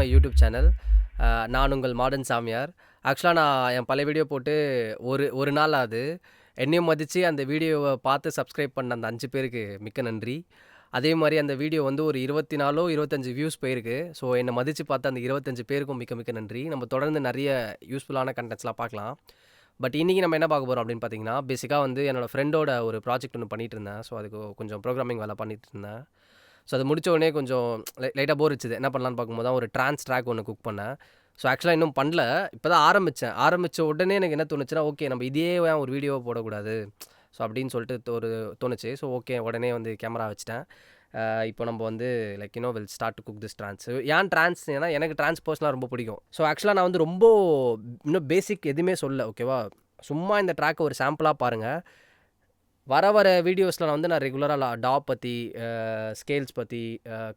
My YouTube channel. நான் உங்கள் modern சாமியார். ஆக்சுவலா நான் என் பழைய வீடியோ போட்டு ஒரு நாள் ஆகுது. என்னையும் மதிச்சு அந்த வீடியோவ பார்த்து சப்ஸ்கிரைப் பண்ண அந்த 5 பேருக்கு மிக்க நன்றி. அதே மாரி அந்த வீடியோ வந்து ஒரு 24ஓ, 25 வியூஸ் போயிருக்கு. ஸோ என்ன மதிச்சு பார்த்த அந்த 25 பேருக்கும் மிக்க மிக்க நன்றி. நம்ம தொடர்ந்து நெறைய யூஸ்ஃபுல்லான கன்டென்ட்ஸ்லாம் பார்க்கலாம். பட் இன்னைக்கு நம்ம என்ன பார்க்க போறோம் அப்படின்னு பார்த்தீங்கன்னா, பேசிக்கா வந்து என்னோட ஃப்ரெண்டோட ஒரு ப்ராஜெக்ட் ஒண்ணு பண்ணிட்டு இருந்தேன். ஸோ அதுக்கு கொஞ்சம் ப்ரோகிராமிங் வேலை பண்ணிட்டு இருந்தேன். ஸோ அது முடிச்ச உடனே கொஞ்சம் லைட்டா போர் அடிச்சது. என்ன பண்ணலான்னு பார்க்கும்போது தான் ஒரு ட்ரான்ஸ் ட்ராக் ஒண்ணு குக் பண்ணேன். ஸோ ஆக்சுவலா இன்னும் பண்ணல. இப்ப தான் ஆரம்பிச்சேன். ஆரம்பிச்ச உடனே எனக்கு என்ன தோணுச்சுன்னா, ஓகே நம்ம இதையே ஏன் ஒரு வீடியோவா போடக்கூடாது? ஸோ அப்படின்னு சொல்லிட்டு தோணுச்சு. ஸோ ஓகே உடனே வந்து கேமரா வச்சுட்டேன். இப்போ நம்ம வந்து will start to cook this trance. ஏன் ட்ரான்ஸ் ஏன்னா எனக்கு ட்ரான்ஸ் பர்சனலா ரொம்ப பிடிக்கும். ஸோ ஆக்சுவலா நான் வந்து ரொம்ப இன்னும் பேசிக் எதுவுமே சொல்லல. ஓகேவா? சும்மா இந்த ட்ராக்க ஒரு சாம்பிளா பாருங்க. வர வீடியோஸில் நான் வந்து நான் ரெகுலராக டாப் பற்றி, ஸ்கேல்ஸ் பற்றி,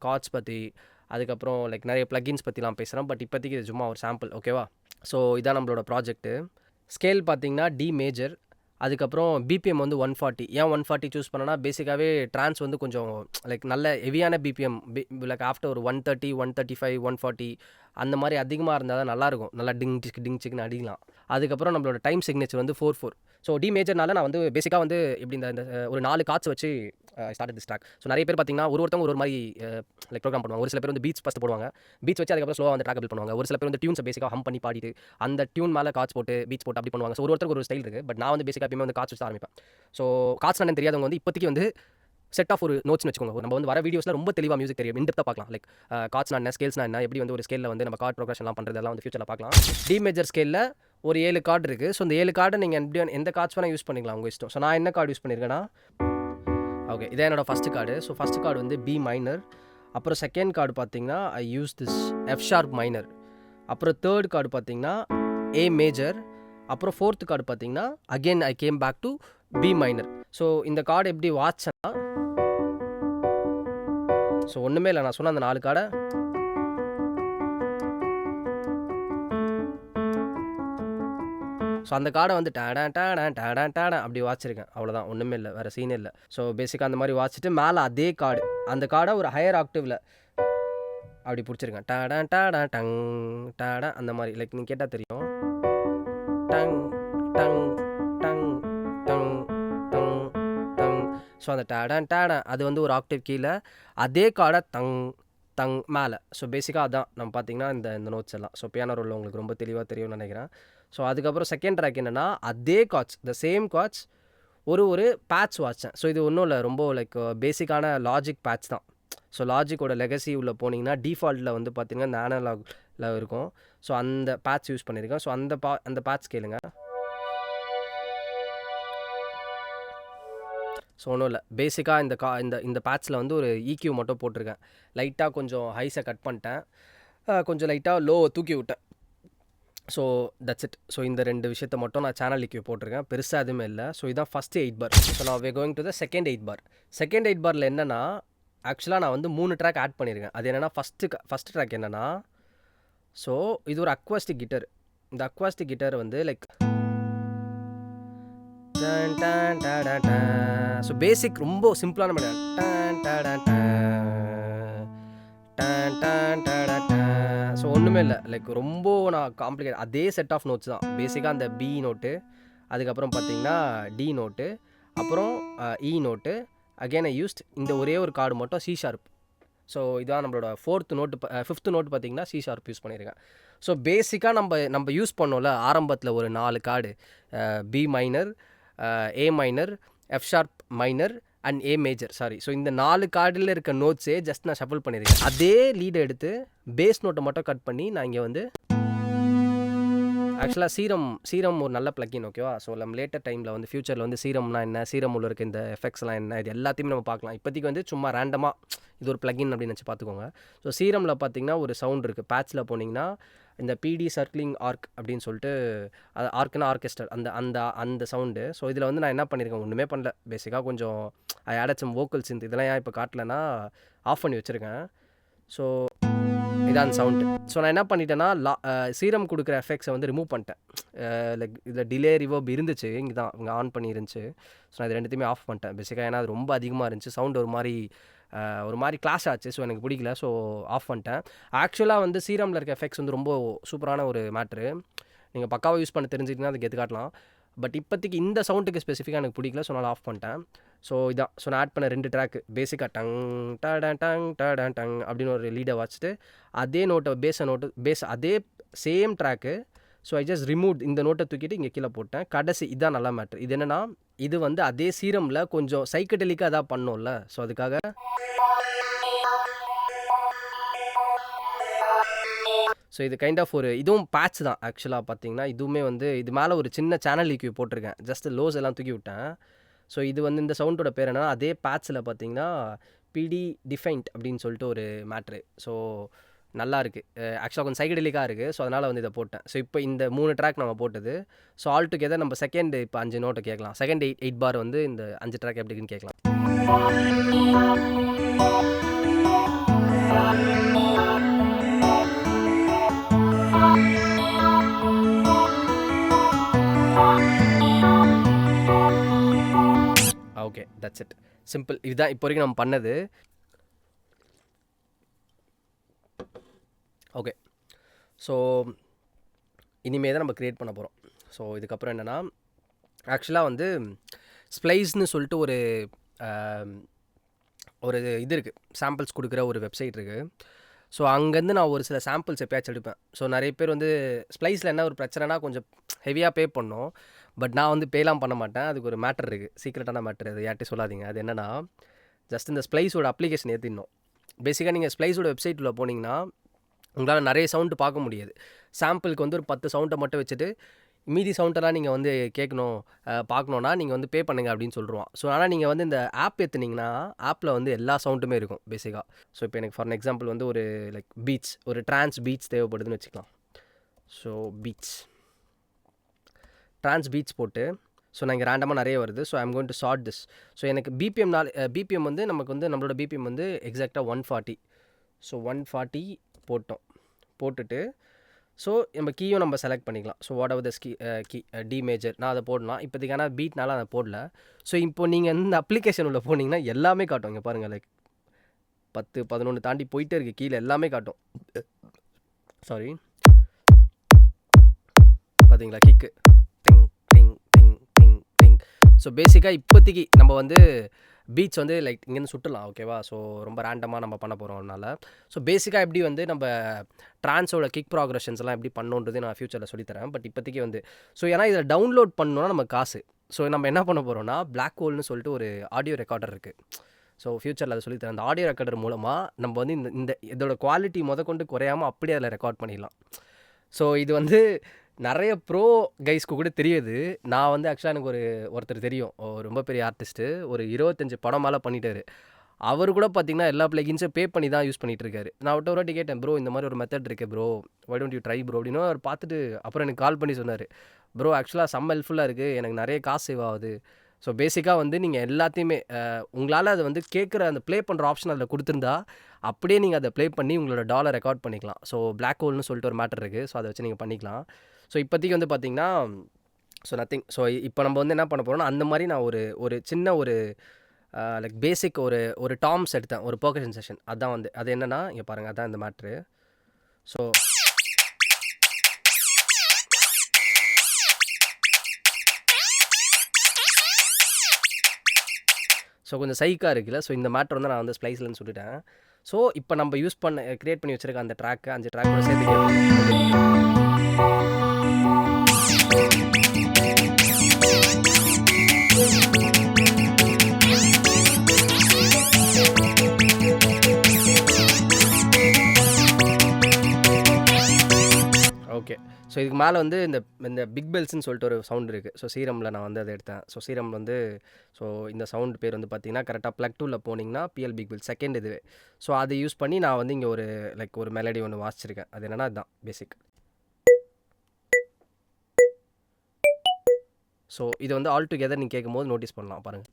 கார்ட்ஸ் பற்றி, அதுக்கப்புறம் நிறைய ப்ளகின்ஸ் பற்றிலாம் பேசுகிறேன். பட் இப்போதைக்கு இது சும்மா ஒரு சாம்பிள். ஓகேவா? ஸோ இதான் நம்மளோட ப்ராஜெக்ட்டு. ஸ்கேல் பார்த்தீங்கன்னா டி மேஜர். அதுக்கப்புறம் பிபிஎம் வந்து 140. ஏன் 140 சூஸ் பண்ணேன்னா, பேசிக்காகவே ட்ரான்ஸ் வந்து கொஞ்சம் நல்ல ஹெவியான பிபிஎம் ஆஃப்டர் ஒரு 130, 135, 140 அந்த மாதிரி அதிகமாக இருந்தால் தான் நல்லாயிருக்கும். நல்லா டிங் சிக்குன்னு அடிக்கலாம். அதுக்கப்புறம் நம்மளோட டைம் சிக்னேச்சர் வந்து 4/4. ஸோ டி மேஜர்னால நான் வந்து பேசிக்காக வந்து இப்படி இந்த ஒரு 4 கார்ட்ஸ் வச்சு ஸ்டார்ட் திஸ் ட்ராக். ஸோ நிறைய பேர் பார்த்தீங்கன்னா ஒருத்தவங்க ஒரு மாதிரி ப்ரோக்ராம் பண்ணுவாங்க. ஒரு சில பேர் வந்து பீட்ஸ் ஃபஸ்ட்டு போடுவாங்க. பீட்ஸ் வச்சு அதுக்கப்புறம் ஸ்லோவாக வந்து ட்ராக் பில்ட் பண்ணுவாங்க. ஒரு சில பேர் வந்து டியூன்ஸை பேசிக்காக ஹம் பண்ணி பாடிட்டு அந்த டியூன் மேலே கார்ட்ஸ் போட்டு பீட்ஸ் போட்டு அப்படி பண்ணுவாங்க. ஸோ ஒருத்தருக்கு ஒரு ஸ்டைல் இருக்குது. பட் நான் வந்து பேசிக்காக எப்பயுமே வந்து கார்ட்ஸ் வச்சு ஆரம்பிப்பேன். ஸோ கார்ட்ஸ் என்னன்னு தெரியாதவங்க வந்து இப்போதைக்கு வந்து செட் ஆஃப் ஒரு நோட்ஸ்னு வச்சுக்கோங்க. நம்ம வந்து வர வீடியோஸில் ரொம்ப தெளிவாக மியூசிக் தெரியும். இன்டெப்த்தாக பார்க்கலாம். கார்ட்ஸ்னா என்ன, ஸ்கேல்ஸ்னா என்ன, எப்படி வந்து ஒரு ஸ்கேலில் வந்து நம்ம கார்ட் ப்ரோக்ரஷன்லாம் பண்ணுறதெல்லாம் வந்து ஃபியூச்சரில் பார்க்கலாம். டி மேஜர் ஸ்கேலில் ஒரு 7 கார்டு இருக்குது. ஸோ இந்த 7 கார்டை நீங்கள் எந்த கார்ட்ஸ் வேணால் யூஸ் பண்ணிக்கலாம் உங்கள் இஷ்டம். ஸோ நான் என்ன கார்டு யூஸ் பண்ணியிருக்கேன்னா, ஓகே இதான் என்னோட first chord. So first chord வந்து பி மைனர். அப்புறம் செகண்ட் கார்டு பார்த்தீங்கன்னா I use this F sharp minor. அப்புறம் தேர்ட் கார்டு பார்த்தீங்கன்னா ஏ மேஜர். அப்புறம் ஃபோர்த்து கார்டு பார்த்தீங்கன்னா again I came back to B minor. So இந்த கார்டு எப்படி வாட்சனா, ஸோ ஒன்றுமே இல்லை, நான் சொன்ன அந்த 4 கார்டை ஸோ அந்த கார்டை வந்து டேடான் அப்படி வாட்சிருக்கேன். அவ்வளோதான், ஒன்றுமே இல்லை, வேறு சீனே இல்லை. ஸோ பேசிக்காக அந்த மாதிரி வாட்சிட்டு மேலே அதே கார்டு, அந்த கார்டை ஒரு ஹையர் ஆக்டிவில் அப்படி பிடிச்சிருக்கேன். டங் டாடா அந்த மாதிரி நீங்கள் கேட்டால் தெரியும். Tongue tongue tongue tongue tongue டங். ஸோ அந்த டேடான் அது வந்து ஒரு ஆக்டிவ் கீழே, அதே கார்டை தங் தங் மேலே. ஸோ பேசிக்காக அதான் நம்ம பார்த்தீங்கன்னா இந்த நோட்ஸ் எல்லாம். ஸோ பியானோ ரோலில் உங்களுக்கு ரொம்ப தெளிவாக தெரியும்னு நினைக்கிறேன். ஸோ அதுக்கப்புறம் செகண்ட் ட்ராக் என்னென்னா, அதே கார்ட்ஸ், த சேம் கார்ட்ஸ் ஒரு பேட்ச் வாட்சேன். ஸோ இது ஒன்றும் இல்லை, ரொம்ப பேசிக்கான லாஜிக் பேட்ச் தான். ஸோ லாஜிக்கோட லெகசி உள்ளே போனீங்கன்னா டிஃபால்ட்டில் வந்து பார்த்தீங்கன்னா இந்த அனலாகில் இருக்கும். ஸோ அந்த பேட்ச் யூஸ் பண்ணியிருக்கேன். ஸோ அந்த பேட்ச் கேளுங்க. ஸோ ஒன்றும் இல்லை, பேசிக்காக இந்த பேட்ச்சில் வந்து ஒரு EQ மட்டும் போட்டிருக்கேன். லைட்டாக கொஞ்சம் ஹைஸை கட் பண்ணிட்டேன், கொஞ்சம் லைட்டாக லோவை தூக்கி விட்டேன். So that's it. ஸோ இந்த 2 விஷயத்தை மட்டும் நான் சேனல் EQ போட்டிருக்கேன். பெருசாக எதுவுமே இல்லை. ஸோ இதான் ஃபஸ்ட்டு 8 பார். ஸோ நான் we going to the second 8 bar. Second 8 பாரில் என்னென்னா, ஆக்சுவலாக நான் வந்து 3 ட்ராக் ஆட் பண்ணியிருக்கேன். அது என்னென்னா, ஃபஸ்ட்டு ட்ராக் என்னென்னா, ஸோ இது ஒரு அக்வாஸ்டிக் கிட்டார். இந்த அக்வாஸ்டிக் கிட்டார் வந்து ஸோ பேசிக் ரொம்ப சிம்பிளான மெத்தட். ஸோ ஒன்றுமே இல்லை, ரொம்ப நான் காம்ப்ளிகேட், அதே செட் ஆஃப் நோட்ஸ் தான். பேசிக்காக அந்த பி நோட்டு, அதுக்கப்புறம் பார்த்தீங்கன்னா டி நோட்டு, அப்புறம் இ நோட்டு. அகெயின் ஐ யூஸ்ட் இந்த ஒரே ஒரு கார்டு மட்டும் சி ஷார்ப். ஸோ இதான் நம்மளோட ஃபிஃப்த் நோட்டு பார்த்தீங்கன்னா சி ஷார்ப் யூஸ் பண்ணியிருக்கேன். ஸோ பேசிக்காக நம்ம யூஸ் பண்ணோம்ல ஆரம்பத்தில் ஒரு 4 chord, B minor, A minor, F sharp minor and A major. So இந்த 4 கார்டில் இருக்க நோட்ஸே ஜஸ்ட் நான் ஷஃபிள் பண்ணியிருக்கேன். அதே லீடை எடுத்து பேஸ் நோட்டை மட்டும் கட் பண்ணி நான் இங்கே வந்து ஆக்சுவலாக சீரம் ஒரு நல்ல ப்ளக்கின். ஓகேவா? ஸோ நம்ம லேட்டர் டைமில் வந்து ஃபியூச்சரில் வந்து சீரம்னா என்ன, சீரம் உள்ள இருக்க இந்த எஃபெக்ட்ஸ்லாம் என்ன, இது எல்லாத்தையுமே நம்ம பார்க்கலாம். இப்போதைக்கு வந்து சும்மா ரேண்டமாக இது ஒரு ப்ளக்கின் அப்படின்னு வச்சு பார்த்துக்கோங்க. ஸோ சீரமில் பார்த்தீங்கன்னா ஒரு சவுண்ட் இருக்குது. பேட்சில் போனீங்கன்னா இந்த பிடி சர்க்கிளிங் ஆர்க் அப்படின்னு சொல்லிட்டு, அது ஆர்க்குன்னா ஆர்கெஸ்ட்ரா, அந்த சவுண்டு. ஸோ இதில் வந்து நான் என்ன பண்ணியிருக்கேன், ஒன்றுமே பண்ணல. பேசிக்காக கொஞ்சம் ஆடட் சம் வோக்கல்ஸ் இதெல்லாம் ஏன் இப்போ காட்டலைன்னா ஆஃப் பண்ணி வச்சுருக்கேன். ஸோ இதான் சவுண்டு. ஸோ நான் என்ன பண்ணிட்டேன்னா சீரம் கொடுக்குற எஃபெக்ட்ஸை வந்து ரிமூவ் பண்ணிட்டேன். லைக் இதில் டிலே ரிவர்ப் இருந்துச்சு, இங்கே தான் இங்கே ஆன் பண்ணி இருந்துச்சு. ஸோ நான் இது ரெண்டுத்தையுமே ஆஃப் பண்ணிட்டேன் பேசிக்காக. ஏன்னா அது ரொம்ப அதிகமாக இருந்துச்சு, சவுண்ட் ஒரு மாதிரி கிளாஷ் ஆச்சு. ஸோ எனக்கு பிடிக்கல, ஸோ ஆஃப் பண்ணிட்டேன். ஆக்சுவலாக வந்து சீரமில் இருக்க எஃபெக்ட்ஸ் வந்து ரொம்ப சூப்பரான ஒரு மேட்ரு. நீங்கள் பக்காவாக யூஸ் பண்ண தெரிஞ்சிட்டிங்கன்னா அதுக்கு எது காட்டலாம். பட் இப்போதைக்கு இந்த சவுண்டுக்கு ஸ்பெசிஃபிக்காக எனக்கு பிடிக்கல, ஸோ நான் ஆஃப் பண்ணிட்டேன். ஸோ இதான். ஸோ நான் ஆட் பண்ண 2 ட்ராக்கு பேசிக்காக டங் டங் டங் அப்படின்னு ஒரு லீடை வச்சுட்டு அதே நோட்டை பேஸ் அதே same track. So I just remove இந்த நோட்டை தூக்கிட்டு இங்கே கீழே போட்டேன். கடைசி இதான் நல்லா மேட்ரு. இது என்னென்னா இது வந்து அதே சீரமில் கொஞ்சம் சைக்கடெலிக்காக அதான் பண்ணோம்ல, ஸோ அதுக்காக ஸோ இது கைண்ட் ஆஃப் ஒரு இதுவும் பேட்ச் தான் ஆக்சுவலாக பார்த்தீங்கன்னா. இதுவுமே வந்து இது மேலே ஒரு சின்ன சேனல் ஈக்யூ போட்டிருக்கேன், ஜஸ்ட் லோஸ் எல்லாம் தூக்கி விட்டேன். ஸோ இது வந்து இந்த சவுண்டோட பேர் என்னன்னா அதே பேட்சில் பார்த்தீங்கன்னா பிடி டிஃபைன்ட் அப்படின்னு சொல்லிட்டு ஒரு மேட்ரு. ஸோ நல்லா இருக்குது, ஆக்சுவலாக கொஞ்சம் சைக்கடெலிக்காக இருக்குது. ஸோ அதனால் வந்து இதை போட்டேன். ஸோ இப்போ இந்த 3 ட்ராக் நம்ம போட்டது. ஸோ ஆல் டுகெதர் நம்ம செகண்ட் இப்போ 5 நோட்டை கேட்கலாம். செகண்ட் 8 பார் வந்து இந்த 5 ட்ராக் எப்படின்னு கேட்கலாம். Okay, that's it, simple. இதுதான் இப்போ வரைக்கும் நம்ம பண்ணது. ஓகே, ஸோ இனிமேல் தான் நம்ம க்ரியேட் பண்ண போகிறோம். ஸோ இதுக்கப்புறம் என்னென்னா ஆக்சுவலாக வந்து ஸ்ப்ளைஸ்னு சொல்லிட்டு ஒரு இது இருக்குது, சாம்பிள்ஸ் கொடுக்குற ஒரு வெப்சைட் இருக்குது. ஸோ அங்கேருந்து நான் ஒரு சில சாம்பிள்ஸ் எப்பயாச்சும் எடுப்பேன். ஸோ நிறைய பேர் வந்து ஸ்ப்ளைஸில் என்ன ஒரு பிரச்சனைனா கொஞ்சம் ஹெவியாக பே பண்ணோம். பட் நான் வந்து பேலாம் பண்ண மாட்டேன். அதுக்கு ஒரு மேட்டர் இருக்குது, சீக்ரெட்டான மேட்டர். அது யார்ட்டையும் சொல்லாதீங்க. அது என்னென்னா ஜஸ்ட் இந்த ஸ்ப்ளைஸோட அப்ளிகேஷன் ஏற்றிடணும். பேசிக்காக நீங்கள் ஸ்ப்ளைஸோட வெப்சைட்டில் போனீங்கன்னா உங்களால் நிறைய சவுண்டு பார்க்க முடியாது. சாம்பிளுக்கு வந்து ஒரு 10 சவுண்டை மட்டும் வச்சுட்டு மீதி சவுண்டெல்லாம் நீங்கள் வந்து கேட்கணும் பார்க்கணுன்னா நீங்கள் வந்து பே பண்ணுங்க அப்படின்னு சொல்லிடுவான். ஸோ ஆனால் நீங்கள் வந்து இந்த ஆப் ஏற்றுனீங்கன்னா ஆப்பில் வந்து எல்லா சவுண்டுமே இருக்கும் பேசிக்காக. ஸோ இப்போ எனக்கு ஃபார் எக்ஸாம்பிள் வந்து ஒரு லைக் பீச், ஒரு ட்ரான்ஸ் பீச் தேவைப்படுதுன்னு வச்சுக்கலாம். ஸோ ட்ரான்ஸ் பீச் போட்டு ஸோ நான் இங்கே ரேண்டமாக நிறைய வருது. So I'm going to start this. So எனக்கு பிபிஎம் வந்து நம்மளோட பிபிஎம் வந்து எக்ஸாக்டாக 140. ஸோ 140 போட்டுட்டு ஸோ நம்ம கீயும் நம்ம செலக்ட் பண்ணிக்கலாம். So whatever the key D major நான் அதை போடலாம். இப்போதைக்கான பீட்னால அதை போடல. ஸோ இப்போ நீங்கள் இந்த அப்ளிகேஷன் உள்ள போனீங்கன்னா எல்லாமே காட்டும். இங்கே பாருங்கள், லைக் 10 11 தாண்டி போயிட்டே இருக்குது, கீழே எல்லாமே காட்டும். சாரி, பார்த்தீங்களா கிக்கு டிங் டிங் டிங் டிங் டிங். ஸோ பேசிக்காக இப்போதைக்கு நம்ம வந்து பீச் வந்து லைக் இங்கேருந்து சுட்டலாம், ஓகேவா? ஸோ ரொம்ப ரேண்டமாக நம்ம பண்ண போகிறோம்னால ஸோ பேசிக்காக எப்படி வந்து நம்ம ட்ரான்ஸோட கிக் ப்ராக்ரஷன்ஸ்லாம் எப்படி பண்ணோன்றது நான் ஃப்யூச்சரில் சொல்லித்தரேன். பட் இப்போதைக்கு வந்து ஸோ ஏன்னா இதில் டவுன்லோட் பண்ணோன்னா நம்ம காசு. ஸோ நம்ம என்ன பண்ண போகிறோம்னா பிளாக் ஹோல்னு சொல்லிட்டு ஒரு ஆடியோ ரெக்கார்டர் இருக்குது. ஸோ ஃப்யூச்சரில் அதை சொல்லித்தரேன். அந்த ஆடியோ ரெக்கார்டர் மூலமாக நம்ம வந்து இதோட குவாலிட்டி கொண்டு குறையாமல் அப்படியே அதில் ரெக்கார்ட் பண்ணிடலாம். ஸோ இது வந்து நிறைய ப்ரோ கைஸ்க்கு கூட தெரியுது. நான் வந்து ஆக்சுவலாக எனக்கு ஒருத்தர் தெரியும், ரொம்ப பெரிய ஆர்டிஸ்ட்டு, ஒரு 25 படம் மேலே பண்ணிட்டாரு. அவர் கூட பார்த்தீங்கன்னா எல்லா பிளகின்ஸும் பே பண்ணி தான் யூஸ் பண்ணிகிட்டு இருக்காரு. நான் அவர்கிட்ட ஒரு வாட்டி கேட்டேன், ப்ரோ இந்த மாதிரி ஒரு மெத்தட் இருக்குது bro, why don't you try bro அப்படின்னு. அவர் பார்த்துட்டு அப்புறம் எனக்கு கால் பண்ணி சொன்னார், ப்ரோ ஆக்சுவலாக செம்ம ஹெல்ப்ஃபுல்லாக இருக்குது, எனக்கு நிறைய காசு சேவ் ஆகுது. ஸோ பேசிக்காக வந்து நீங்கள் எல்லாத்தையுமே உங்களால் அதை வந்து கேட்குற அந்த ப்ளே பண்ணுற ஆப்ஷன் அதில் கொடுத்துருந்தா அப்படியே நீங்கள் அதை ப்ளே பண்ணி உங்களோட டாலர் ரெக்கார்ட் பண்ணிக்கலாம். ஸோ பிளாக் ஹோல்னு சொல்லிட்டு ஒரு மேட்டர் இருக்குது. ஸோ அதை வச்சு நீங்கள் பண்ணிக்கலாம். ஸோ இப்போதைக்கு வந்து பார்த்திங்கன்னா ஸோ நத்திங். ஸோ இப்போ நம்ம வந்து என்ன பண்ண போகிறோம்னா அந்த மாதிரி நான் ஒரு சின்ன லைக் பேசிக் ஒரு டாம்ஸ் எடுத்தேன், ஒரு பெர்கஷன் செஷன். அதான் வந்து அது என்னென்னா இங்கே பாருங்கள், அதான் இந்த மேட்ரு. ஸோ கொஞ்சம் சைக்காக இருக்குல்ல. ஸோ இந்த மேட்டர் வந்து நான் வந்து ஸ்ப்ளைஸ்லன்னு சொல்லிட்டேன். ஸோ இப்போ நம்ம க்ரியேட் பண்ணி வச்சுருக்க அந்த ட்ராக்கு 5 ட்ராக்கோட சேர்த்து கேட்போம். ஓகே, ஸோ இதுக்கு மேலே வந்து இந்த பிக் பெல்ஸ்ன்னு சொல்லிட்டு ஒரு சவுண்ட் இருக்குது. ஸோ சீரமில் நான் வந்து அதை எடுத்தேன். ஸோ சீரம் வந்து ஸோ இந்த சவுண்ட் பேர் வந்து பார்த்தீங்கன்னா கரெக்டாக ப்ளக் டூவில் போனீங்கன்னா பிஎல் பிக் பெல் செகண்ட் இதுவே. ஸோ அதை யூஸ் பண்ணி நான் வந்து இங்கே ஒரு மெலடி ஒன்று வாசிச்சிருக்கேன். அது என்னென்னா அதுதான் பேசிக். ஸோ இது வந்து ஆல் டுகெதர் நீங்கள் கேட்கும்போது நோட்டீஸ் பண்ணலாம் பாருங்கள்.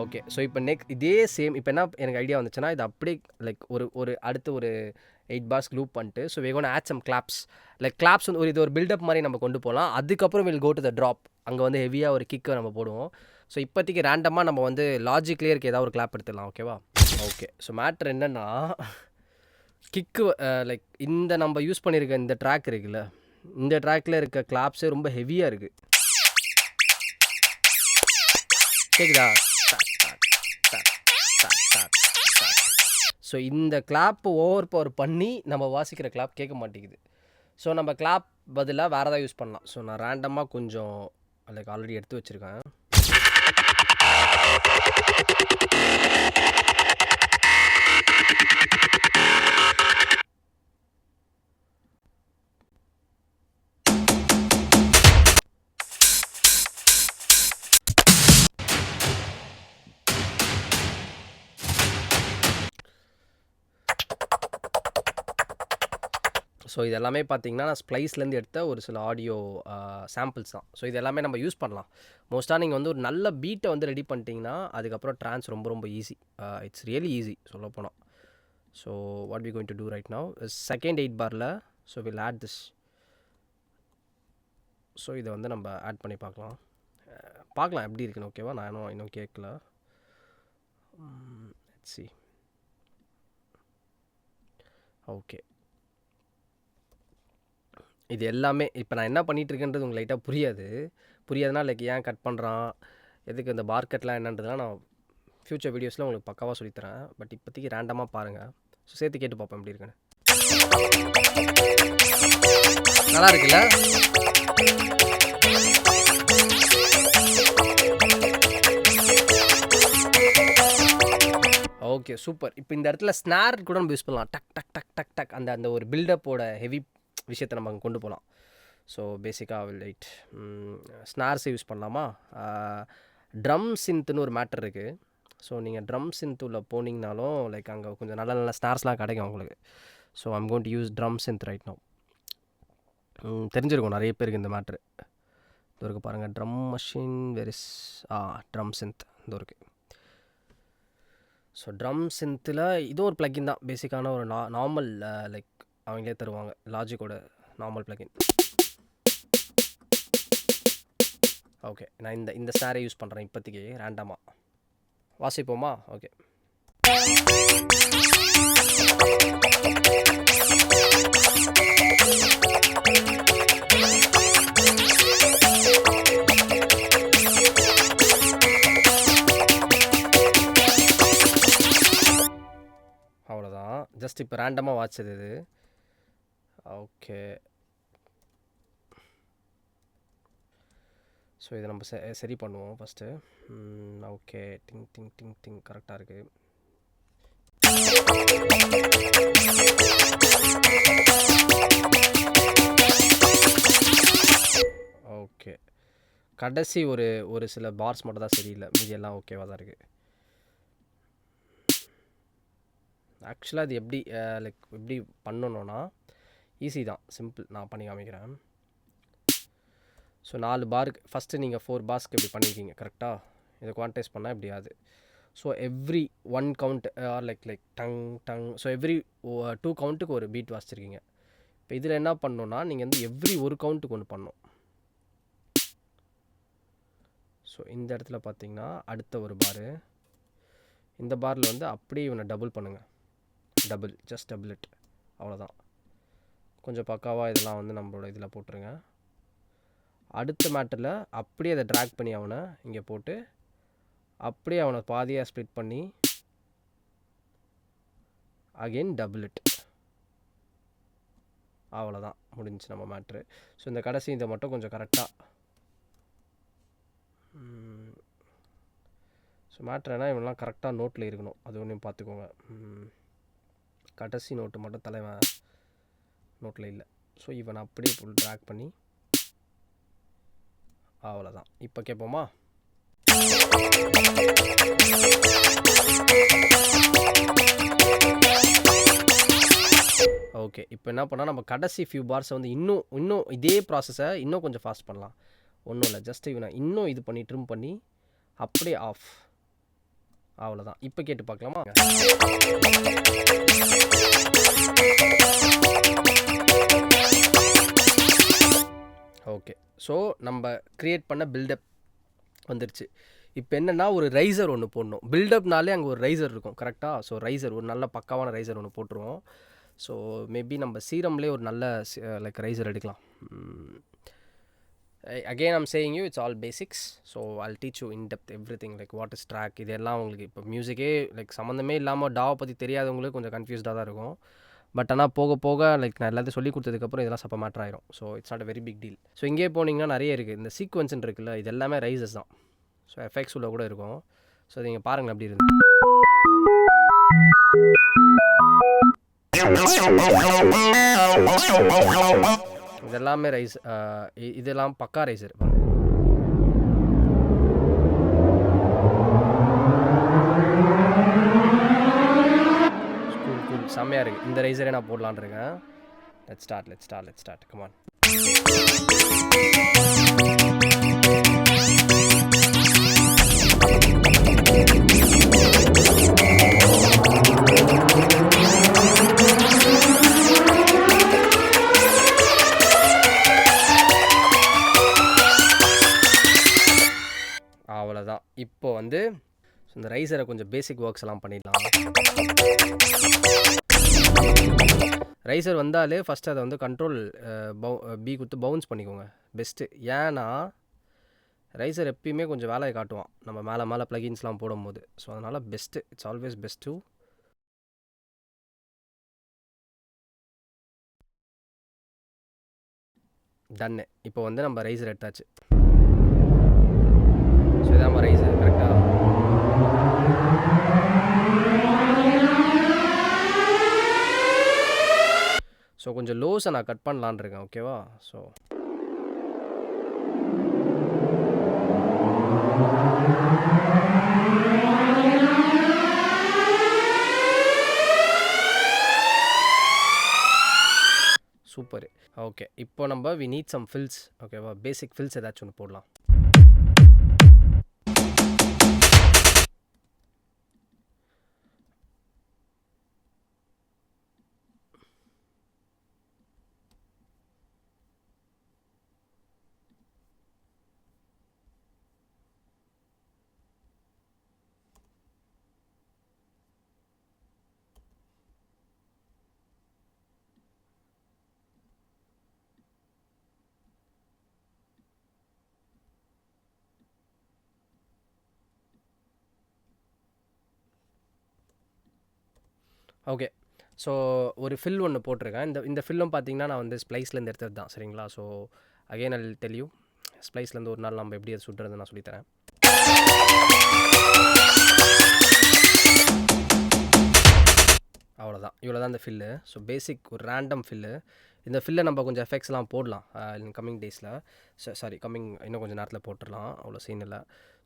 ஓகே. ஸோ இப்போ இதே சேம் இப்போ என்ன எனக்கு ஐடியா வந்துச்சுன்னா, இது அப்படியே லைக் ஒரு அடுத்து ஒரு 8 பார்ஸ் லூப் பண்ணிட்டு, so we gonna add some claps. Like claps வந்து இது ஒரு பில்டப் மாதிரி நம்ம கொண்டு போகலாம். அதுக்கப்புறம் will go to the drop. அங்கே வந்து ஹெவியாக ஒரு கிக்கை நம்ம போடுவோம். ஸோ இப்போதைக்கு ரேண்டமாக நம்ம வந்து லாஜிக்லேயே இருக்க ஏதாவது ஒரு கிளாப் எடுத்துடலாம். ஓகேவா? ஓகே. ஸோ மேட்ரு என்னென்னா, கிக்கு லைக் இந்த நம்ம யூஸ் பண்ணியிருக்க இந்த ட்ராக் இருக்குல்ல, இந்த ட்ராக்கில் இருக்க கிளாப்ஸே ரொம்ப ஹெவியாக இருக்குது. கேக்குதா? ஸோ இந்த கிளாப் ஓவர் பவர் பண்ணி நம்ம வாசிக்கிற கிளாப் கேட்க மாட்டேங்குது. ஸோ நம்ம கிளாப் பதிலாக வேறு ஏதாவது யூஸ் பண்ணலாம். ஸோ நான் ரேண்டமாக கொஞ்சம் லைக் ஆல்ரெடி எடுத்து வச்சுருக்கேன். ஸோ இது எல்லாமே பார்த்தீங்கன்னா நான் ஸ்ப்ளைஸ்லேருந்து எடுத்த ஒரு சில ஆடியோ சாம்பிள்ஸ் தான். ஸோ இது எல்லாமே நம்ம யூஸ் பண்ணலாம். மோஸ்ட்டாக நீங்கள் வந்து ஒரு நல்ல பீட்டை வந்து ரெடி பண்ணிட்டீங்கன்னா அதுக்கப்புறம் ட்ரான்ஸ் ரொம்ப ரொம்ப ஈஸி. இட்ஸ் ரியலி ஈஸி சொல்லப்போனால். So what we going to do right now second 8 பாரில் so will add this. So இதை வந்து நம்ம ஆட் பண்ணி பார்க்கலாம் எப்படி இருக்குன்னு. ஓகேவா? நான் இன்னும் கேட்கல. C okay. இது எல்லாமே இப்போ நான் என்ன பண்ணிகிட்ருக்கேன்றது உங்களுக்கு லைட்டாக புரியாதுன்னா லைக் ஏன் கட் பண்ணுறான், எதுக்கு இந்த பார்க்கெட்லாம் என்னன்றதுலாம் நான் ஃப்யூச்சர் வீடியோஸில் உங்களுக்கு பக்காவாக சொல்லித்தரேன். பட் இப்போதைக்கு ரேண்டமாக பாருங்கள். ஸோ சேர்த்து கேட்டு பார்ப்போம் எப்படி இருக்குன்னு. நல்லா இருக்குல்ல? Okay super. இப்போ இந்த இடத்துல ஸ்னார் கூட நம்ம யூஸ் பண்ணலாம். டக் டக் டக் டக் டக் அந்த ஒரு பில்டப்போட ஹெவி விஷயத்தை நம்ம அங்கே கொண்டு போகலாம். ஸோ பேசிக்காக லைட் ஸ்னார்ஸை யூஸ் பண்ணலாமா? ட்ரம் சின்த்துன்னு ஒரு மேட்டர் இருக்குது. ஸோ நீங்கள் ட்ரம் சின்த்துள்ள போனீங்கனாலும் லைக் அங்கே கொஞ்சம் நல்ல நல்ல ஸ்னார்ஸ்லாம் கிடைக்கும் உங்களுக்கு. So I'm going to use drum synth right now. தெரிஞ்சிருக்கும் நிறைய பேருக்கு இந்த மேட்ரு. இது இருக்குது பாருங்கள், drum machine versus drum synth இது இருக்குது. ஸோ ட்ரம் சின்த்தில் இதுவும் ஒரு ப்ளக்கின் தான். பேசிக்கான ஒரு நார்மல் லைக் அவங்களே தருவாங்க லாஜிக்கோட நார்மல் ப்ளக்கின். ஓகே, நான் இந்த ஸ்னாரை யூஸ் பண்ணுறேன் இப்போதைக்கு ரேண்டமாக. வாசிப்போமா? ஓகே. அவ்வளோதான். ஜஸ்ட் இப்போ ரேண்டமாக வாட்சது இது. ஓகே. ஸோ இதை நம்ம சரி பண்ணுவோம் ஃபஸ்ட்டு. ஓகே, டிங் டிங் டிங் டிங் கரெக்டாக இருக்குது. ஓகே, கடைசி ஒரு சில பார்ஸ் மட்டும் தான் சரியில்லை, மீதி எல்லாம் ஓகேவாக தான் இருக்குது. ஆக்சுவலாக இது எப்படி பண்ணணுன்னா ஈஸி தான், சிம்பிள். நான் பண்ணி காமிக்கிறேன். ஸோ 4 பாருக்கு ஃபஸ்ட்டு நீங்கள் 4 பார்ஸ்க்கு இப்படி பண்ணியிருக்கீங்க கரெக்டாக. இதை குவான்டைஸ் பண்ணால் இப்படி ஆகுது. So every 1 count or like டங் டங். ஸோ எவ்ரி 2 கவுண்ட்டுக்கு ஒரு பீட் வாசிச்சிருக்கீங்க. இப்போ இதில் என்ன பண்ணணுன்னா நீங்கள் வந்து எவ்ரி ஒரு கவுண்ட்டுக்கு ஒன்று பண்ணணும். ஸோ இந்த இடத்துல பார்த்தீங்கன்னா அடுத்த ஒரு பாரு, இந்த பாரில் வந்து அப்படியே இவனை டபுள் பண்ணுங்கள். ஜஸ்ட் டபுள் இட், அவ்வளோதான். கொஞ்சம் பக்காவாக இதெல்லாம் வந்து நம்மளோட இதில் போட்டுருங்க. அடுத்த மேட்டரில் அப்படியே அதை ட்ராக் பண்ணி அவனை இங்கே போட்டு அப்படியே அவனை பாதியாக ஸ்ப்ளிட் பண்ணி அகெயின் டபுள் இட், அவ்வளோதான் முடிஞ்சிச்சு நம்ம மேட்ரு. ஸோ இந்த கடைசி இதை மட்டும் கொஞ்சம் கரெக்டாக. ஸோ மேட்ருனா இவனெலாம் கரெக்டாக நோட்டில் இருக்கணும், அது ஒன்றையும் பார்த்துக்கோங்க. கடைசி நோட்டு மட்டும் தலைவன் நோட்டில் இல்லை. ஸோ இவனை அப்படியே ஃபுல் ட்ராக் பண்ணி அவ்வளோதான். இப்போ கேட்போமா? ஓகே, இப்போ என்ன பண்ணால் நம்ம கடைசி ஃபியூ பார்ஸை வந்து இன்னும் இதே ப்ராசஸை இன்னும் கொஞ்சம் ஃபாஸ்ட் பண்ணலாம். ஒன்றும் இல்லை, ஜஸ்ட் இவனை இன்னும் இது பண்ணி ட்ரிம் பண்ணி அப்படியே ஆஃப். அவ்வளோதான். இப்போ கேட்டு பார்க்கலாமா? ஓகே. ஸோ நம்ம க்ரியேட் பண்ண பில்டப் வந்துருச்சு. இப்போ என்னென்னா ஒரு ரைசர் ஒன்று போடணும். பில்டப்னாலே அங்கே ஒரு ரைசர் இருக்கும் கரெக்டாக. ஸோ ரைசர் ஒரு நல்ல பக்காவான ரைசர் ஒன்று போட்டுருவோம். ஸோ மேபி நம்ம சீரம்லேயே ஒரு நல்ல லைக் ரைசர் எடுக்கலாம். Again I'm saying you it's all basics. So I'll teach you in depth everything like what is track. இதெல்லாம் உங்களுக்கு இப்போ மியூசிக்கே லைக் சம்மந்தமே இல்லாமல் டாவை பற்றி தெரியாதவங்களுக்கு கொஞ்சம் கன்ஃபியூஸ்டாக தான் இருக்கும். பட் ஆனால் போக போக லைக் நான் எல்லாத்தையும் சொல்லி கொடுத்ததுக்கப்புறம் இதெல்லாம் சப்ப மேட்டர் ஆயிரும். So it's not a very big deal. So இங்கே போனீங்கன்னா நிறைய இருக்குது. இந்த சீக்வன்ஸ்ன்னு இருக்குல்ல, இது எல்லாமே ரைசஸ் தான். ஸோ எஃபெக்ட்ஸ் உள்ள கூட இருக்கும். ஸோ நீங்கள் பாருங்கள் அப்படி இருந்து இதெல்லாமே ரைஸ். இதெல்லாம் பக்கா ரைசர். செம்மையாக இருக்குது. இந்த ரைசரே நான் போடலான்னு இருக்கேன். Let's start come on. அவ்வளோதான். இப்போ வந்து இந்த ரைசரை கொஞ்சம் பேசிக் ஒர்க்ஸ் எல்லாம் பண்ணிடலாம். ரைசர் வந்தாலே ஃபஸ்ட்டு அதை வந்து கண்ட்ரோல் பி கொடுத்து பவுன்ஸ் பண்ணிக்கோங்க பெஸ்ட்டு. ஏன்னா ரைசர் எப்பயுமே கொஞ்சம் வேலையை காட்டுவான் நம்ம மேலே ப்ளகின்ஸ்லாம் போடும்போது. ஸோ அதனால் best, it's always best to டன்னு. இப்போ வந்து நம்ம ரைசர் எடுத்தாச்சு. ஸோ இதான் நம்ம ரைசர் கரெக்டாக. ஸோ கொஞ்சம் லோஸை நான் கட் பண்ணலான் இருக்கேன். ஓகேவா? So super. ஓகே, இப்போ நம்ம வி நீட் சம் ஃபில்ஸ். ஓகேவா? பேசிக் ஃபில்ஸ் ஏதாச்சும் ஒன்று போடலாம். ஓகே, ஸோ ஒரு ஃபில் ஒன்று போட்டிருக்கேன். இந்த ஃபில்லும் பார்த்தீங்கன்னா நான் வந்து ஸ்ப்ளைஸ்லேருந்து எடுத்தது தான். சரிங்களா? So again I will tell you. ஸ்ப்ளைஸ்லேருந்து ஒரு நாள் நம்ம எப்படி அதை சுட்டுறது நான் சொல்லித்தரேன். அவ்வளோதான், இவ்வளோ தான் இந்த ஃபில்லு. ஸோ பேசிக் ஒரு ரேண்டம் ஃபில்லு. இந்த ஃபில்லை நம்ம கொஞ்சம் எஃபெக்ட்ஸ்லாம் போடலாம் இன் கம்மிங் டேஸில். இன்னும் கொஞ்சம் நேரத்தில் போட்டுடலாம், அவ்வளோ சீன் இல்லை.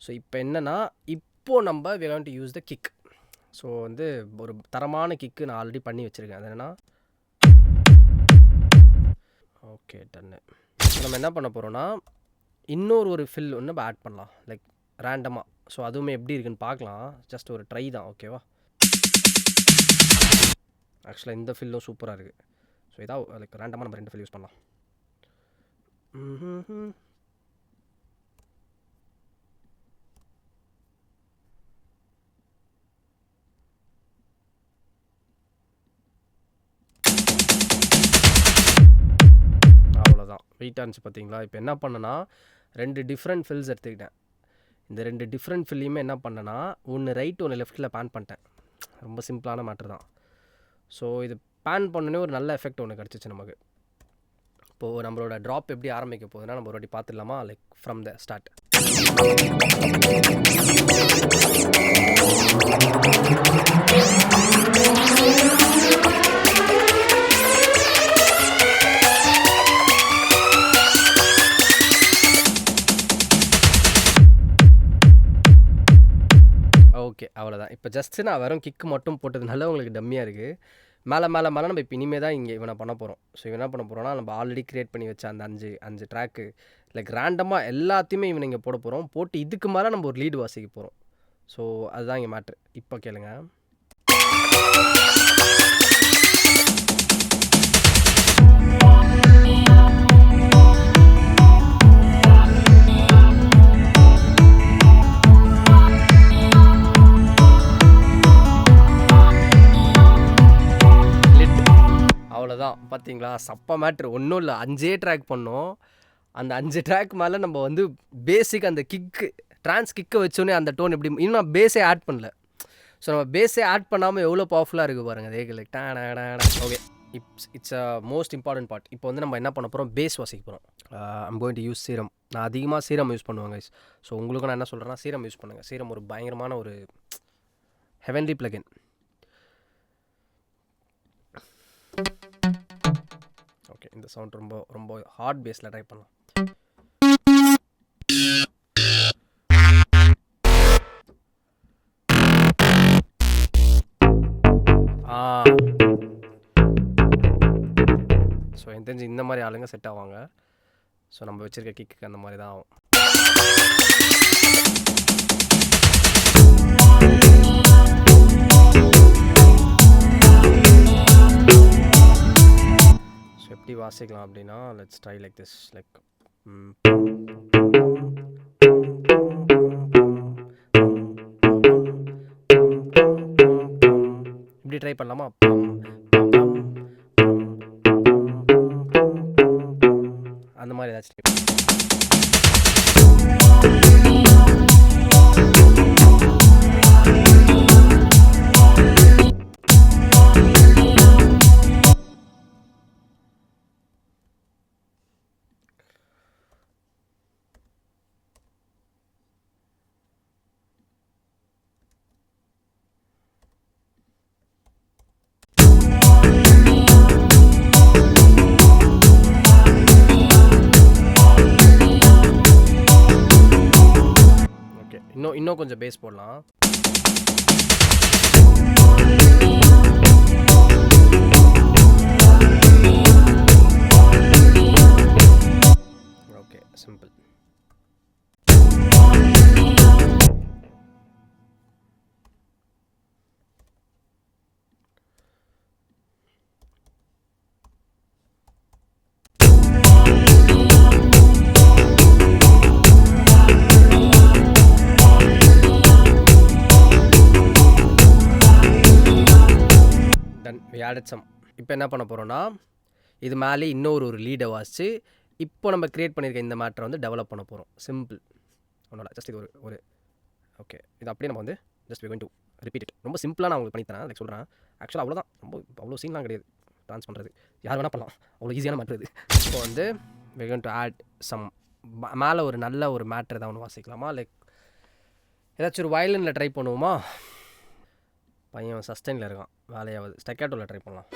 ஸோ இப்போ என்னென்னா, இப்போது நம்ம we want to use the kick. So வந்து ஒரு தரமான கிக்கு நான் ஆல்ரெடி பண்ணி வச்சுருக்கேன். அது என்னென்னா, ஓகே டன்னு. நம்ம என்ன பண்ண போகிறோன்னா, இன்னொரு ஃபில் ஒன்று நம்ம ஆட் பண்ணலாம் லைக் ரேண்டமாக. ஸோ அதுவுமே எப்படி இருக்குன்னு பார்க்கலாம். ஜஸ்ட் ஒரு ட்ரை தான். ஓகேவா? ஆக்சுவலாக இந்த ஃபில்லும் சூப்பராக இருக்குது. ஸோ இதாக லைக் ரேண்டமாக நம்ம 2 ஃபில் யூஸ் பண்ணலாம். அவ்வளோதான், வெயிட்டாக இருந்துச்சு பார்த்தீங்களா? இப்போ என்ன பண்ணேன்னா 2 டிஃப்ரெண்ட் ஃபில்ஸ் எடுத்துக்கிட்டேன். இந்த 2 டிஃப்ரெண்ட் ஃபில்லையுமே என்ன பண்ணேன்னா, ஒன்று ரைட் ஒன்று லெஃப்ட்டில் பேன் பண்ணிட்டேன். ரொம்ப சிம்பிளான மேட்ரு தான். ஸோ இது பேன் பண்ணோன்னே ஒரு நல்ல எஃபெக்ட் ஒன்று கிடச்சிச்சு நமக்கு. இப்போது நம்மளோட ட்ராப் எப்படி ஆரம்பிக்க போகுதுன்னா நம்ம ஒரு வாட்டி பார்த்துடலாமா? Like from the start. Okay, அவ்வளோதான். இப்போ ஜஸ்ட்டு நான் வெறும் கிக்கு மட்டும் போட்டதுனால உங்களுக்கு டம்மியாக இருக்குது. மேலே நம்ம இப்போ இனிமேல் தான் இங்கே இவனை பண்ண போகிறோம். ஸோ இவன் என்ன பண்ண போகிறோன்னா, நம்ம ஆல்ரெடி க்ரியேட் பண்ணி வச்ச அந்த 5 ட்ராக்கு லைக் ரேண்டமாக எல்லாத்தையுமே இவனை இங்கே போட போகிறோம். போட்டு இதுக்கு மேலே நம்ம ஒரு லீடு வாசிக்க போகிறோம். ஸோ அதுதான் இங்கே மேட்ரு. இப்போ கேளுங்க. அவ்வளோதான். பார்த்தீங்களா, சப்ப மேட்ரு. ஒன்றும் இல்லை, 5 ட்ராக் பண்ணோம். அந்த 5 ட்ராக் மேலே நம்ம வந்து பேசிக் அந்த கிக்கு ட்ரான்ஸ் கிக்கை வச்சோன்னே அந்த டோன் எப்படி இன்னும் நான் பேஸே ஆட் பண்ணல. ஸோ நம்ம பேஸே ஆட் பண்ணாமல் எவ்வளோ பவர்ஃபுல்லாக இருக்குது பாருங்கள். அதே like okay, it's a most important part. இப்போ வந்து நம்ம என்ன பண்ண போகிறோம், பேஸ் வாசிக்க போகிறோம். I'm going to use serum. நான் அதிகமாக சீரம் யூஸ் பண்ணுவேன் கைஸ். ஸோ உங்களுக்கும் நான் என்ன சொல்கிறேன்னா, சீரம் யூஸ் பண்ணுங்கள். சீரம் ஒரு பயங்கரமான ஒரு ஹெவன்லி பிளகின். ஓகே, இந்த சவுண்ட் ரொம்ப ரொம்ப ஹார்ட் பேஸில் ட்ரை பண்ணலாம். ஸோ எனக்கு தெரிஞ்சு இந்த மாதிரி ஆளுங்க செட் ஆவாங்க. ஸோ நம்ம வச்சுருக்க கிக்கு அந்த மாதிரி தான் ஆகும். ஸோ எப்படி வாசிக்கலாம் அப்படின்னா, let's try like this. Like இப்படி ட்ரை பண்ணலாமா? அந்த மாதிரி ஏதாச்சும் இன்னும் கொஞ்சம் பேஸ் போடலாம். Okay, simple. இப்போ என்ன பண்ண போகிறோன்னா, இது மேலே இன்னொரு லீடை வாசித்து இப்போ நம்ம க்ரியேட் பண்ணியிருக்க இந்த மேட்டரை வந்து டெவலப் பண்ண போகிறோம். சிம்பிள், ஒன்றும் இல்லை. ஜஸ்ட் இது ஒரு ஓகே, இது அப்படியே நம்ம வந்து just going to repeat it. ரொம்ப சிம்பிளாக நான் உங்களுக்கு பண்ணித்தரேன். லைக் சொல்கிறேன், ஆக்சுவலாக அவ்வளோதான். அவ்வளோ சீன்லாம் கிடையாது ட்ரான்ஸ் பண்ணுறது. யார் வேணால் பண்ணலாம், அவ்வளோ ஈஸியான மேட்ரு இது. இப்போ வந்து we going to add some மேலே ஒரு நல்ல ஒரு மேட்ரு தான் ஒன்று வாசிக்கலாமா? லைக் ஏதாச்சும் ஒரு வயலினில் ட்ரை பண்ணுவோமா? பையன் சஸ்டைனில் இருக்கான், வேலையாவது. ஸ்டெக்காட்டோவில் ட்ரை பண்ணலாம்.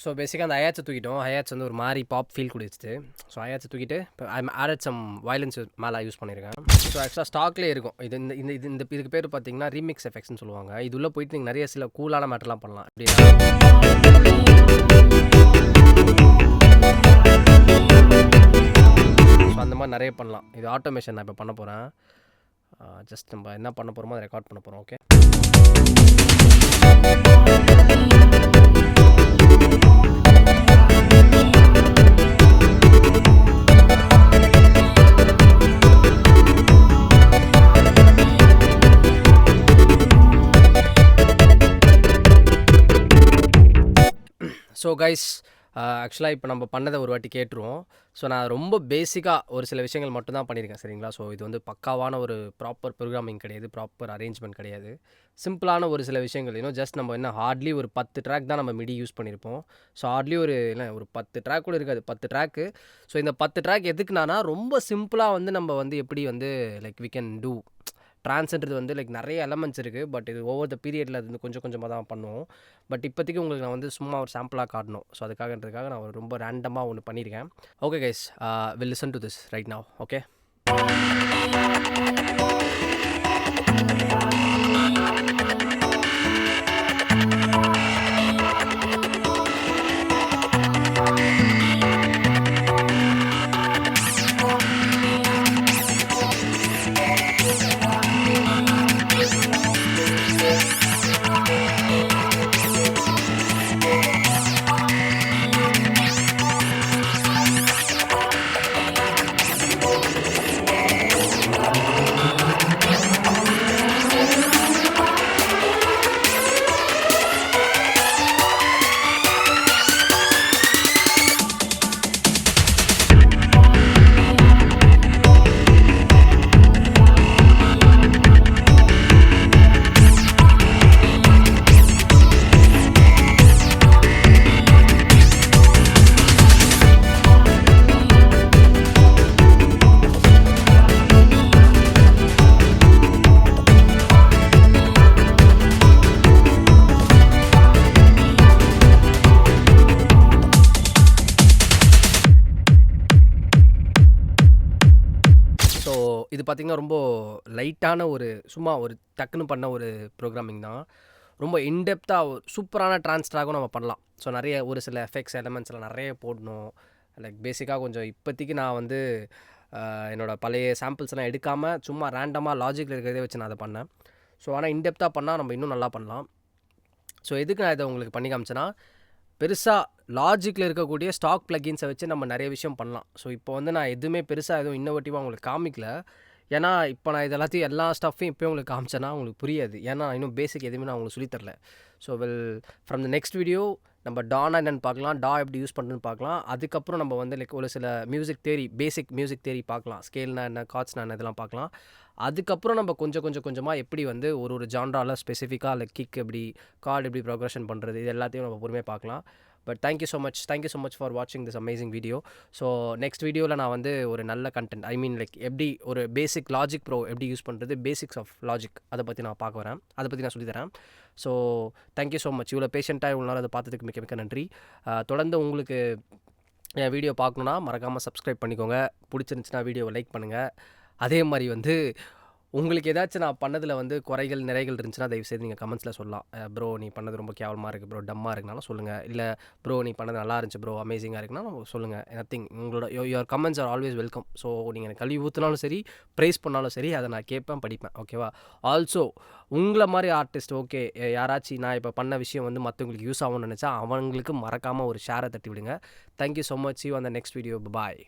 ஸோ பேசிக்காக அந்த ஹயாட்ஸை தூக்கிட்டோம். ஹயாட்ஸ் வந்து ஒரு மாதிரி பாப் ஃபீல் கொடுத்துச்சு. ஸோ ஹயாட்ஸை தூக்கிட்டு இப்போ ஐ ஆடட் சம் வயலன்ஸ் மேலே யூஸ் பண்ணியிருக்கேன். ஸோ ஆக்சுவலாக ஸ்டாக்லேயே இருக்கும் இது. இந்த இதுக்கு பேர் பார்த்தீங்கன்னா ரீமிக்ஸ் எஃபெக்ட்ஸ்னு சொல்லுவாங்க. இது உள்ளே போயிட்டு நீங்கள் நிறைய சில கூலான மேட்டர்லாம் பண்ணலாம். ஸோ அந்த மாதிரி நிறைய பண்ணலாம். இது ஆட்டோமேஷன் நான் இப்போ பண்ண போகிறேன். ஜஸ்ட் நம்ம என்ன பண்ண போகிறோமோ அதை ரெக்கார்ட் பண்ண போகிறோம். ஓகே, ஸோ கைஸ், ஆக்சுவலாக இப்போ நம்ம பண்ணதை ஒரு வாட்டி கேட்டுருவோம். ஸோ நான் ரொம்ப பேசிக்காக ஒரு சில விஷயங்கள் மட்டும்தான் பண்ணியிருக்கேன், சரிங்களா? ஸோ இது வந்து பக்காவான ஒரு ப்ராப்பர் ப்ரோக்ராமிங் கிடையாது, ப்ராப்பர் அரேஞ்ச்மெண்ட் கிடையாது. சிம்பிளான ஒரு சில விஷயங்கள். இன்னும் ஜஸ்ட் நம்ம என்ன ஹார்ட்லி ஒரு 10 ட்ராக் தான் நம்ம மிடி யூஸ் பண்ணியிருப்போம். ஸோ ஹார்ட்லி ஒரு 10 ட்ராக் கூட இருக்காது, 10 ட்ராக்கு. ஸோ இந்த 10 ட்ராக் எதுக்குனா, ரொம்ப சிம்பிளாக வந்து நம்ம வந்து எப்படி வந்து லைக் வி கேன் டூ ட்ரான்ஸ்ன்றது வந்து லைக் நிறைய எலமெண்ட்ஸ் இருக்குது. பட் இது ஓவர் த பீரியடில் அது வந்து கொஞ்சம் கொஞ்சமாக தான் பண்ணுவோம். பட் இப்போதைக்கு உங்களுக்கு நான் வந்து சும்மா ஒரு சாம்பிளாக காட்டணும். ஸோ அதுக்காகன்றதுக்காக நான் ரொம்ப ரேண்டமாக ஒன்று பண்ணியிருக்கேன். Okay guys, will listen to this right now. Okay, பார்த்தீங்கன்னா, ரொம்ப லைட்டான சும்மா ஒரு டக்குன்னு பண்ண ஒரு ப்ரோகிராமிங் தான். ரொம்ப இன்டெப்த்தா சூப்பரான ட்ரான்ஸ் ட்ராக்கும் நம்ம பண்ணலாம். ஸோ நெறைய ஒரு சில எஃபெக்ட்ஸ், எலமெண்ட்ஸ்லாம் நெறைய போடணும். லைக் பேசிக்கா கொஞ்சம் இப்போதைக்கு நான் வந்து என்னோட பழைய சாம்பிள்ஸ்லாம் எடுக்காம, சும்மா ரேண்டமா லாஜிக்ல இருக்கிறதே வச்சு நான் அத பண்ணேன். ஸோ ஆனா இன்டெப்த்தா பண்ணா நம்ம இன்னும் நல்லா பண்ணலாம். ஸோ எதுக்கு நான் இத உங்களுக்கு பண்ணி காமிச்சேன்னா, பெருசா லாஜிக்ல இருக்கக்கூடிய ஸ்டாக் பிளக்கின்ஸை வச்சு நம்ம நெறைய விஷயம் பண்ணலாம். ஸோ இப்போ வந்து நான் எதுவுமே பெருசா எதுவும் இன்னோவேட்டிவா உங்களுக்கு காமிக்கல. ஏன்னா, இப்போ நான் இது எல்லாத்தையும் எல்லா ஸ்டஃப்பையும் இப்போயே உங்களுக்கு காமிச்சேன்னா உங்களுக்கு புரியாது. ஏன்னா இன்னும் பேசிக் எதுவுமே நான் உங்களுக்கு சொல்லி தரல. So from the next video நம்ம டானா என்னன்னு பார்க்கலாம். டா எப்படி யூஸ் பண்ணுறதுன்னு பார்க்கலாம். அதுக்கப்புறம் நம்ம வந்து லைக் ஒரு சில மியூசிக் தியரி, பேசிக் மியூசிக் தியரி பார்க்கலாம். ஸ்கேல்னா என்ன, கார்ட்ஸ்னா என்ன இதெல்லாம் பார்க்கலாம். அதுக்கப்புறம் நம்ம கொஞ்சமா எப்படி வந்து ஒரு ஜான்ரால ஸ்பெசிஃபிக்கா லைக் கிக் எப்படி, கார்ட் எப்படி ப்ரோக்ரஷன் பண்ணுறது, இது எல்லாத்தையும் நம்ம பொறுமையா பார்க்கலாம். But thank you so much for வாட்சிங் this amazing video. So next வீடியோவில் நான் வந்து ஒரு நல்ல கண்டென்ட், ஐ மீன் லைக் எப்படி ஒரு பேசிக் லாஜிக் ப்ரோ எப்படி யூஸ் பண்ணுறது, பேசிக்ஸ் ஆஃப் லாஜிக் அதை பற்றி நான் பார்க்க வரேன். அதை பற்றி நான் சொல்லித்தரேன். So thank you so much. இவ்வளோ பேஷண்ட்டாக இவ்வளோ நேரம் அதை பார்த்ததுக்கு மிக்க நன்றி. தொடர்ந்து உங்களுக்கு என் வீடியோ பார்க்கணுன்னா மறக்காமல் சப்ஸ்கிரைப் பண்ணிக்கோங்க. பிடிச்சிருந்துச்சுன்னா வீடியோவை லைக் பண்ணுங்கள். அதே மாதிரி வந்து உங்களுக்கு ஏதாச்சும் நான் பண்ணதில் வந்து குறைகள், நிறைகள் இருந்துச்சுன்னா தயவுசெய்து நீங்கள் கமெண்ட்ஸில் சொல்லலாம். ப்ரோ நீ பண்ணது ரொம்ப கேவலமாக இருக்குது ப்ரோ, டம்மாக இருக்குனாலும் சொல்லுங்கள். இல்லை ப்ரோ நீ பண்ணது நல்லா இருந்துச்சு ப்ரோ, அமேசிங்காக இருக்குனாலும் சொல்லுங்கள். நத்திங், உங்களோட your comments are always welcome. So நீங்கள் எனக்கு கல்வி ஊற்றினாலும் சரி, ப்ரைஸ் பண்ணாலும் சரி, அதை நான் கேட்பேன், படிப்பேன். ஓகேவா? ஆல்சோ உங்களை மாதிரி ஆர்டிஸ்ட் ஓகே யாராச்சும் நான் இப்போ பண்ண விஷயம் வந்து மற்றவங்களுக்கு யூஸ் ஆகும்னு நினச்சா அவங்களுக்கு மறக்காமல் ஒரு ஷேரை தட்டி விடுங்க. Thank you so much. You on the next video. Bye.